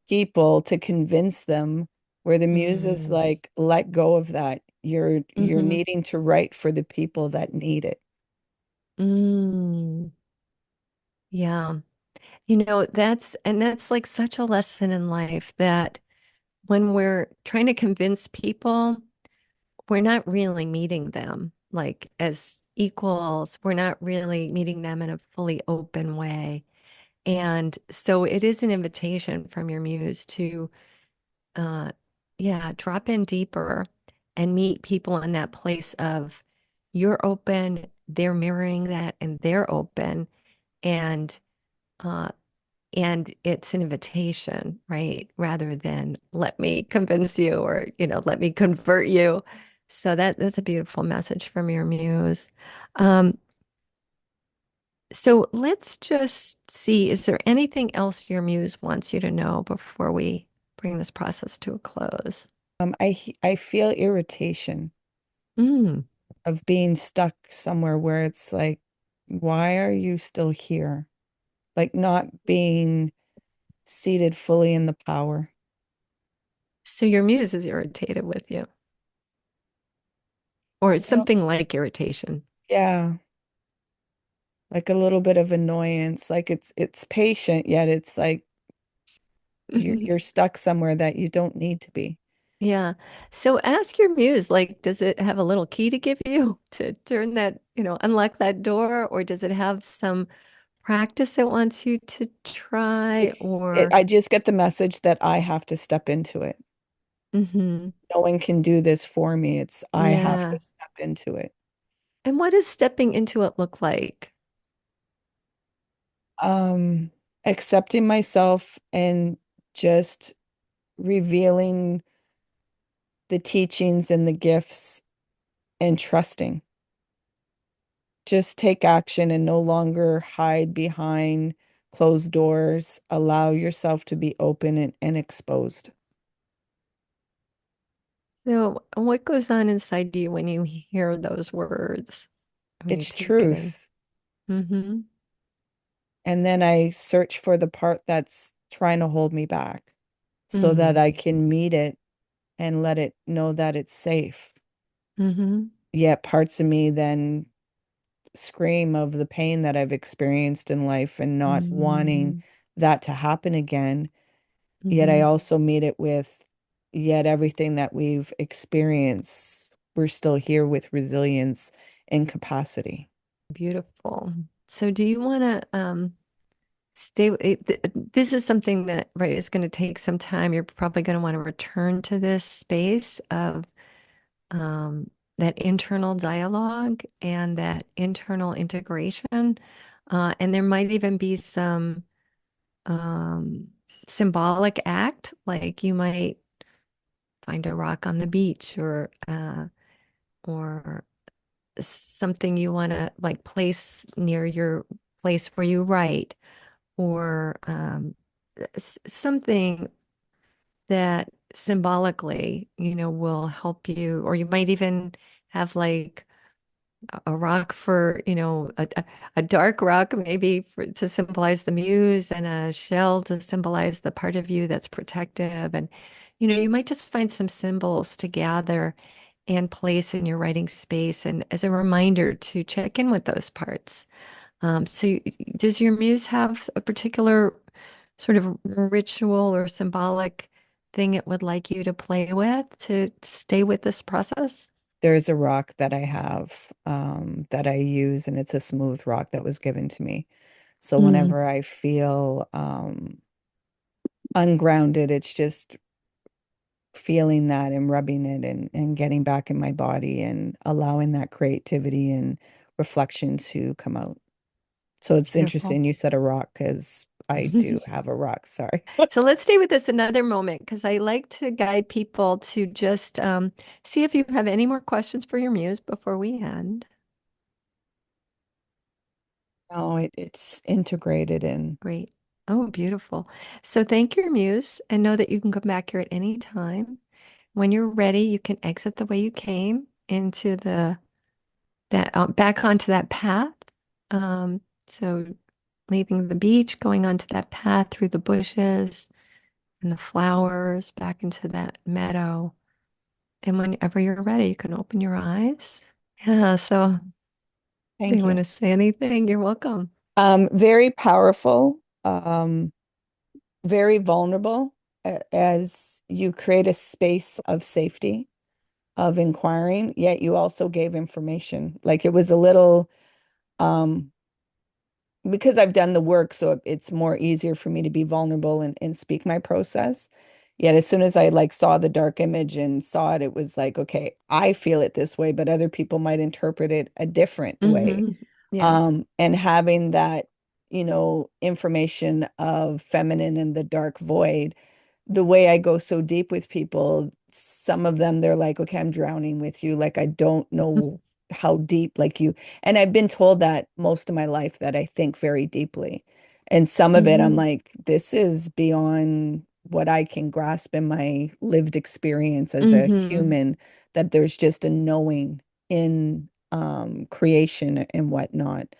people to convince them, where the muse is mm, like, let go of that. You're hmm needing to write for the people that need it. mm, yeah. That's like such a lesson in life that when we're trying to convince people, we're not really meeting them like as equals. We're not really meeting them in a fully open way. And so it is an invitation from your muse to, uh, yeah, drop in deeper and meet people in that place of you're open, they're mirroring that, and they're open, and uh, and it's an invitation, right? Rather than let me convince you or let me convert you. So that's a beautiful message from your muse. Um, So let's just see, is there anything else your muse wants you to know before we bring this process to a close? I feel irritation Mm. of being stuck somewhere where it's like, why are you still here? Like not being seated fully in the power. So your muse is irritated with you, or it's Oh, something like irritation. yeah, like a little bit of annoyance. Like it's patient, yet it's like you're stuck somewhere that you don't need to be. Yeah. So ask your muse, like, does it have a little key to give you to turn that, unlock that door, or does it have some practice it wants you to try, or I just get the message that I have to step into it. hmm No one can do this for me. It's I have to yeah. step into it. And what does stepping into it look like? Um, Accepting myself and just revealing the teachings and the gifts and trusting. Just take action and no longer hide behind closed doors. Allow yourself to be open and exposed. So what goes on inside you when you hear those words, when you It's take it in? truth. Hmm. And then I search for the part that's trying to hold me back so that Mm. I can meet it and let it know that it's safe. Hmm. Yet parts of me then scream of the pain that I've experienced in life and not wanting Hmm. that to happen again. Yet I Hmm. also meet it with, yet everything that we've experienced, we're still here with resilience and capacity. Beautiful. So do you want to this is something that, right, is going to take some time. You're probably going to want to return to this space of um, that internal dialogue and that internal integration. And there might even be some um, symbolic act, like you might find a rock on the beach or something you want to like place near your place where you write, or something that symbolically, will help you, or you might even have like a rock for, a dark rock maybe to symbolize the muse, and a shell to symbolize the part of you that's protective. And, you might just find some symbols to gather and place in your writing space, and as a reminder to check in with those parts. Does your muse have a particular sort of ritual or symbolic thing it would like you to play with to stay with this process? There's a rock that I have that I use, and it's a smooth rock that was given to me. So Mm, whenever I feel ungrounded, it's just feeling that and rubbing it and getting back in my body and allowing that creativity and reflection to come out. So it's beautiful. interesting you said a rock because I do have a rock. Sorry. So let's stay with this another moment, because I like to guide people to just see if you have any more questions for your muse before we end. No, it's integrated in. Great. Oh, beautiful. So thank your muse and know that you can come back here at any time. When you're ready, you can exit the way you came into that back onto that path. So leaving the beach, going onto that path through the bushes and the flowers, back into that meadow. And whenever you're ready, you can open your eyes. Yeah, so do Thank you want you. to say anything? You're welcome. Very powerful, very vulnerable as you create a space of safety, of inquiring, yet you also gave information. Like it was a little, um, because I've done the work, so it's more easier for me to be vulnerable and speak my process. Yet as soon as I like saw the dark image and saw it, it was like, okay, I feel it this way, but other people might interpret it a different way. Hmm. Yeah. And having that, information of feminine and the dark void, the way I go so deep with people, some of them, they're like, okay, I'm drowning with you. Like, I don't know. how deep, like you, and I've been told that most of my life that I think very deeply. And some of it I'm Hmm. like, this is beyond what I can grasp in my lived experience as a Hmm. human, that there's just a knowing in creation and whatnot.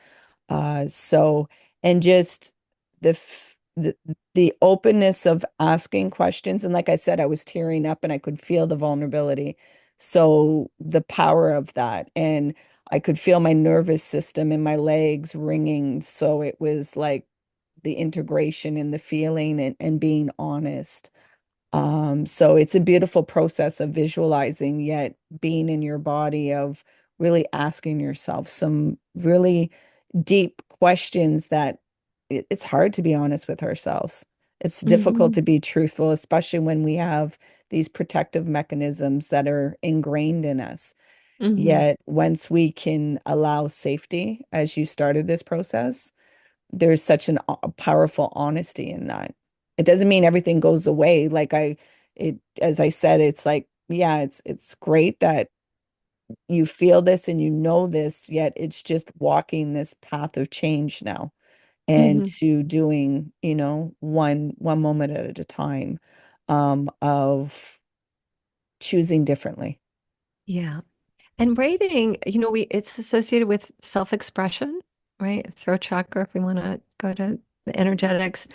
So, and just the openness of asking questions. And like I said, I was tearing up and I could feel the vulnerability. So the power of that. And I could feel my nervous system and my legs ringing. So it was like the integration and the feeling and being honest. So it's a beautiful process of visualizing, yet being in your body, of really asking yourself some really deep questions that it's hard to be honest with ourselves. It's difficult Hmm. to be truthful, especially when we have these protective mechanisms that are ingrained in us. Hmm. Yet, once we can allow safety, as you started this process, there's such a powerful honesty in that. It doesn't mean everything goes away. As I said, it's like, yeah, it's great that you feel this and you know this, yet it's just walking this path of change now, and Hmm. to doing, one moment at a time, of choosing differently. Yeah. And writing, it's associated with self-expression, right? Throat chakra, if we want to go to the energetics,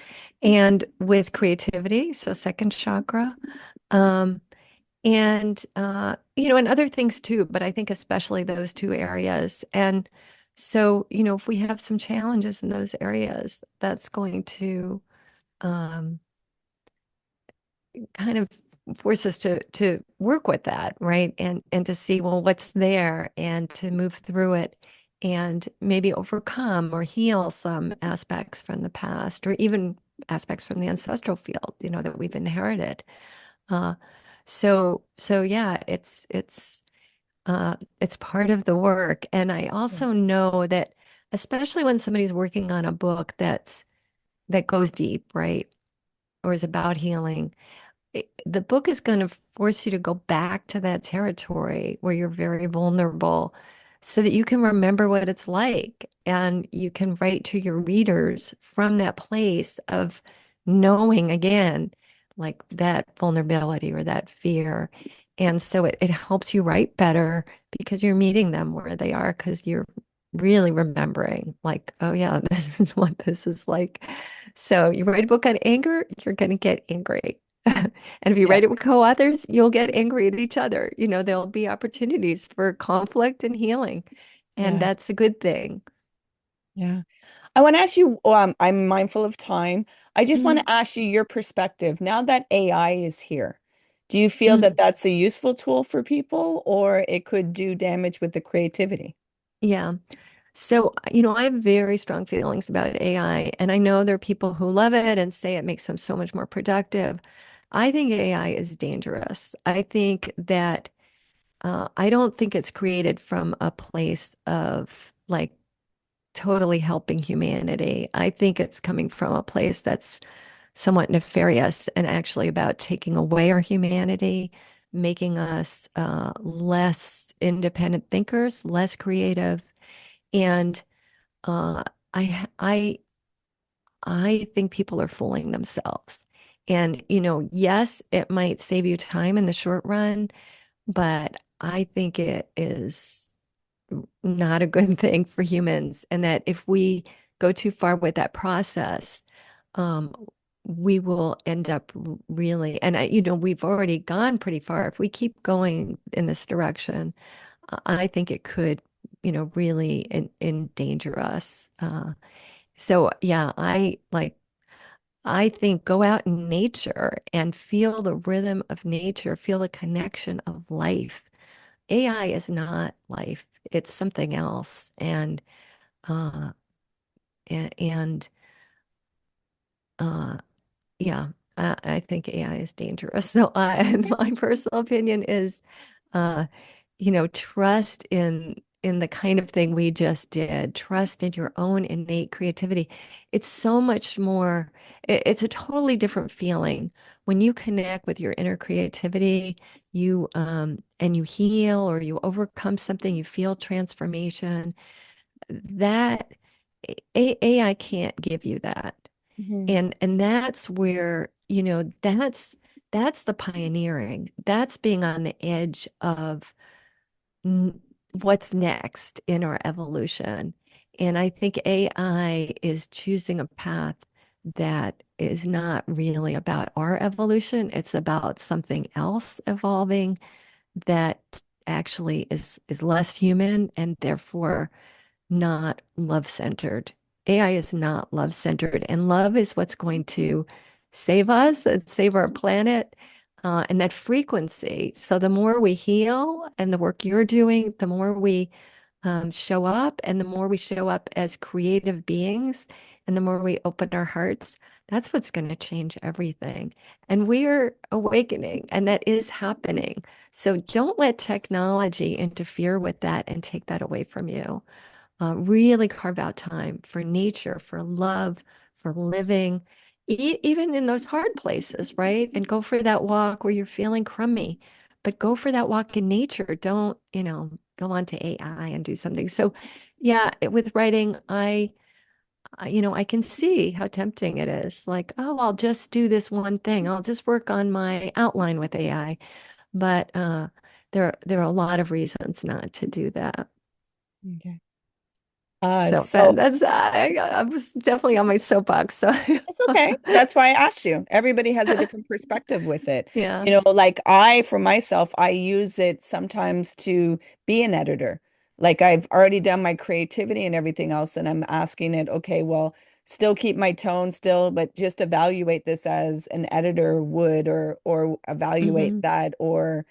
and with creativity, so second chakra. Um, and other things too, but I think especially those two areas. And so, if we have some challenges in those areas, that's going to um, kind of force us to work with that, right? And to see, well, what's there, and to move through it, and maybe overcome or heal some aspects from the past, or even aspects from the ancestral field, that we've inherited. Uh, so yeah, it's part of the work. And I Yeah. also know that, especially when somebody's working on a book that goes deep, right? Or is about healing, the book is going to force you to go back to that territory where you're very vulnerable, so that you can remember what it's like, and you can write to your readers from that place of knowing again, like that vulnerability or that fear. And so it helps you write better, because you're meeting them where they are, because you're really remembering, like, oh yeah, this is what this is like. So you write a book on anger, you're going to get angry. And if you Yeah. write it with co-authors, you'll get angry at each other. There'll be opportunities for conflict and healing. And Yeah. that's a good thing. Yeah. I want to ask you, I'm mindful of time. I just want Mhm. to ask you your perspective. Now that AI is here, do you feel that Mm. that's a useful tool for people, or it could do damage with the creativity? Yeah. So, I have very strong feelings about AI, and I know there are people who love it and say it makes them so much more productive. I think AI is dangerous. I think that I don't think it's created from a place of like totally helping humanity. I think it's coming from a place that's somewhat nefarious, and actually about taking away our humanity, making us less independent thinkers, less creative. And uh, I I think people are fooling themselves. And, yes, it might save you time in the short run, but I think it is not a good thing for humans. And that if we go too far with that process, um, we will end up really, and we've already gone pretty far. If we keep going in this direction, I think it could, really endanger us. So yeah, I think go out in nature and feel the rhythm of nature, feel the connection of life. AI is not life. It's something else. Uh and uh yeah, I think AI is dangerous. So my personal opinion is uh trust in the kind of thing we just did. Trust in your own innate creativity. It's so much more, it's a totally different feeling when you connect with your inner creativity. You and you heal or you overcome something, you feel transformation, that AI can't give you that. Hmm. And that's where, that's the pioneering. That's being on the edge of n what's next in our evolution. And I think AI is choosing a path that is not really about our evolution. It's about something else evolving that actually is less human and therefore not love-centered. AI is not love-centered, and love is what's going to save us and save our planet, and that frequency. So the more we heal and the work you're doing, the more we show up, and the more we show up as creative beings, and the more we open our hearts, that's what's going to change everything. And we're awakening, and that is happening. So don't let technology interfere with that and take that away from you. Really carve out time for nature, for love, for living, even in those hard places, right? And go for that walk where you're feeling crummy, but go for that walk in nature. Don't, go on to AI and do something. So, yeah, with writing, I can see how tempting it is. Like, oh, I'll just do this one thing. I'll just work on my outline with AI. But there are a lot of reasons not to do that. Okay. So So that's I was definitely on my soapbox. So it's okay. That's why I asked you. Everybody has a different perspective with it. yeah. Like for myself, I use it sometimes to be an editor. Like I've already done my creativity and everything else, and I'm asking it, okay, well, still keep my tone still, but just evaluate this as an editor would, or evaluate Hmm. that, or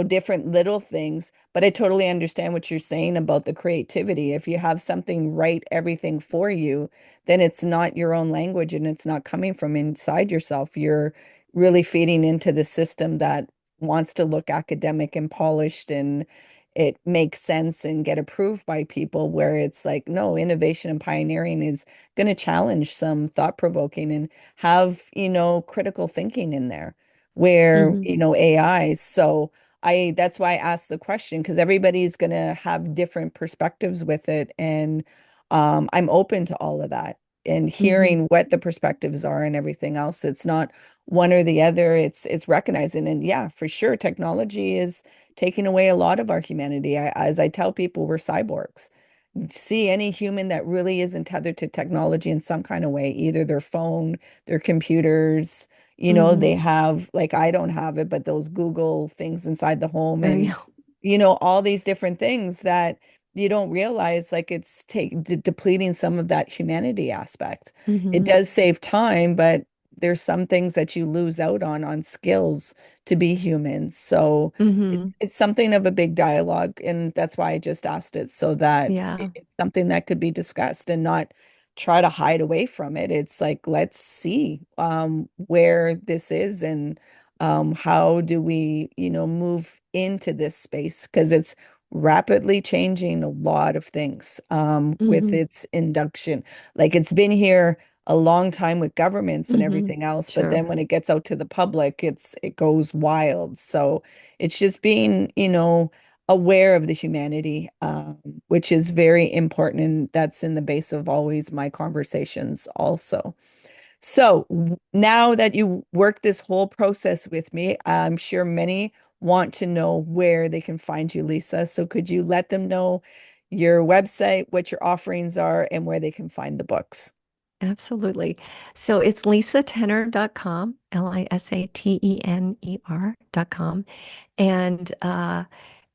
different little things. But I totally understand what you're saying about the creativity. If you have something write everything for you, then it's not your own language and it's not coming from inside yourself. You're really feeding into the system that wants to look academic and polished, and it makes sense and get approved by people, where it's like, no, innovation and pioneering is going to challenge some thought provoking and have, critical thinking in there where, Hmm. AI. So that's why I asked the question, because everybody's going to have different perspectives with it. And I'm open to all of that and Hmm. hearing what the perspectives are and everything else. It's not one or the other. It's recognizing. And yeah, for sure, technology is taking away a lot of our humanity. As I tell people, we're cyborgs. See any human that really isn't tethered to technology in some kind of way, either their phone, their computers, they Hmm. have, like, I don't have it, but those Google things inside the home, Oh and yeah. all these different things that you don't realize, like, it's depleting some of that humanity aspect. It Hmm. does save time, but there's some things that you lose out on skills to be human. So Hmm. it's something of a big dialogue, and that's why I just asked it, so that Yeah. it's something that could be discussed and not try to hide away from it. It's like, let's see where this is, and how do we, move into this space, because it's rapidly changing a lot of things with Hmm. its induction. Like, it's been here a long time with governments and Hmm. everything else, but Sure. then when it gets out to the public, it goes wild. So it's just being, aware of the humanity, which is very important, and that's in the base of always my conversations also. So now that you work this whole process with me, I'm sure many want to know where they can find you, Lisa. So could you let them know your website, what your offerings are, and where they can find the books? Absolutely. So it's lisatenner.com, lisatener.com. And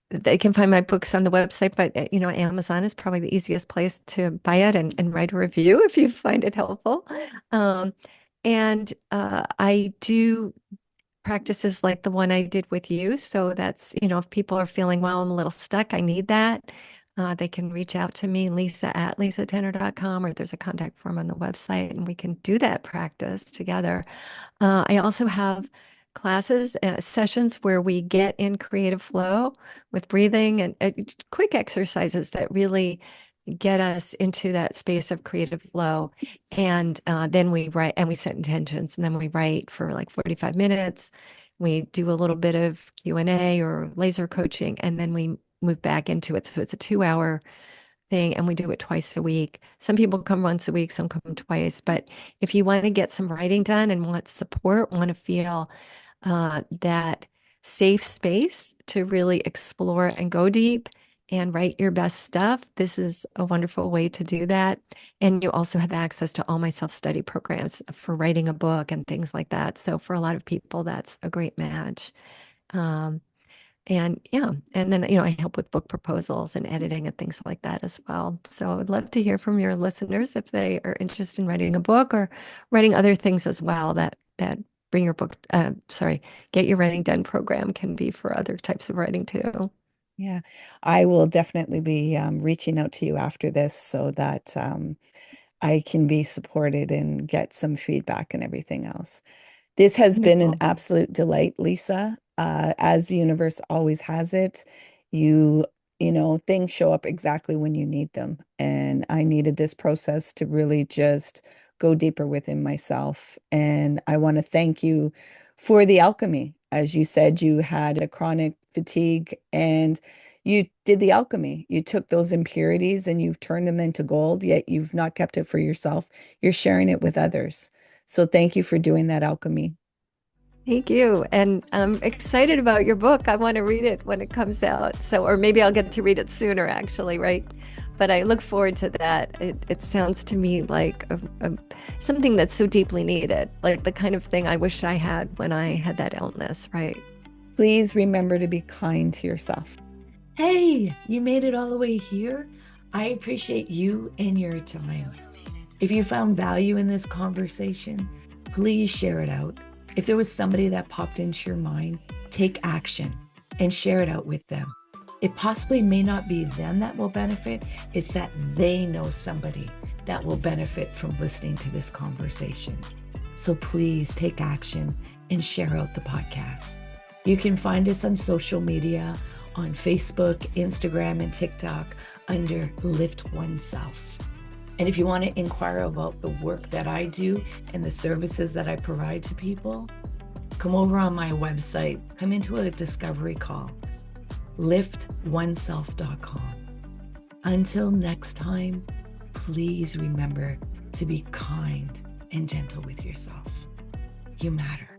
they can find my books on the website, but Amazon is probably the easiest place to buy it and write a review if you find it helpful. Um, and I do practices like the one I did with you. So that's, if people are feeling, well, I'm a little stuck, I need that. They can reach out to me, lisa@lisatenner.com, or there's a contact form on the website, and we can do that practice together. I also have classes, sessions where we get in creative flow with breathing and quick exercises that really get us into that space of creative flow. And then we write and we set intentions, and then we write for like 45 minutes. We do a little bit of Q&A or laser coaching, and then we move back into it. So it's a 2 hour thing, and we do it twice a week. Some people come once a week, some come twice. But if you want to get some writing done and want support, want to feel that safe space to really explore and go deep and write your best stuff, this is a wonderful way to do that. And you also have access to all my self-study programs for writing a book and things like that. So for a lot of people, that's a great match. Um, and yeah, and then, I help with book proposals and editing and things like that as well. So I'd love to hear from your listeners if they are interested in writing a book or writing other things as well that bring your book, get your writing done program can be for other types of writing too. Yeah, I will definitely be reaching out to you after this so that I can be supported and get some feedback and everything else. This has been an Wonderful. absolute delight, Lisa. As the universe always has it, you things show up exactly when you need them. And I needed this process to really just go deeper within myself. And I want to thank you for the alchemy. As you said, you had a chronic fatigue and you did the alchemy. You took those impurities and you've turned them into gold, yet you've not kept it for yourself. You're sharing it with others. So thank you for doing that alchemy. Thank you. And I'm excited about your book. I want to read it when it comes out. So, or maybe I'll get to read it sooner, actually, right? But I look forward to that. It sounds to me like something that's so deeply needed, like the kind of thing I wish I had when I had that illness, right? Please remember to be kind to yourself. Hey, you made it all the way here. I appreciate you and your time. If you found value in this conversation, please share it out. If there was somebody that popped into your mind, take action and share it out with them. It possibly may not be them that will benefit, it's that they know somebody that will benefit from listening to this conversation. So please take action and share out the podcast. You can find us on social media on Facebook, Instagram, and TikTok under LiftOneSelf. And if you want to inquire about the work that I do and the services that I provide to people, come over on my website, come into a discovery call, LiftOneSelf.com. Until next time, please remember to be kind and gentle with yourself. You matter.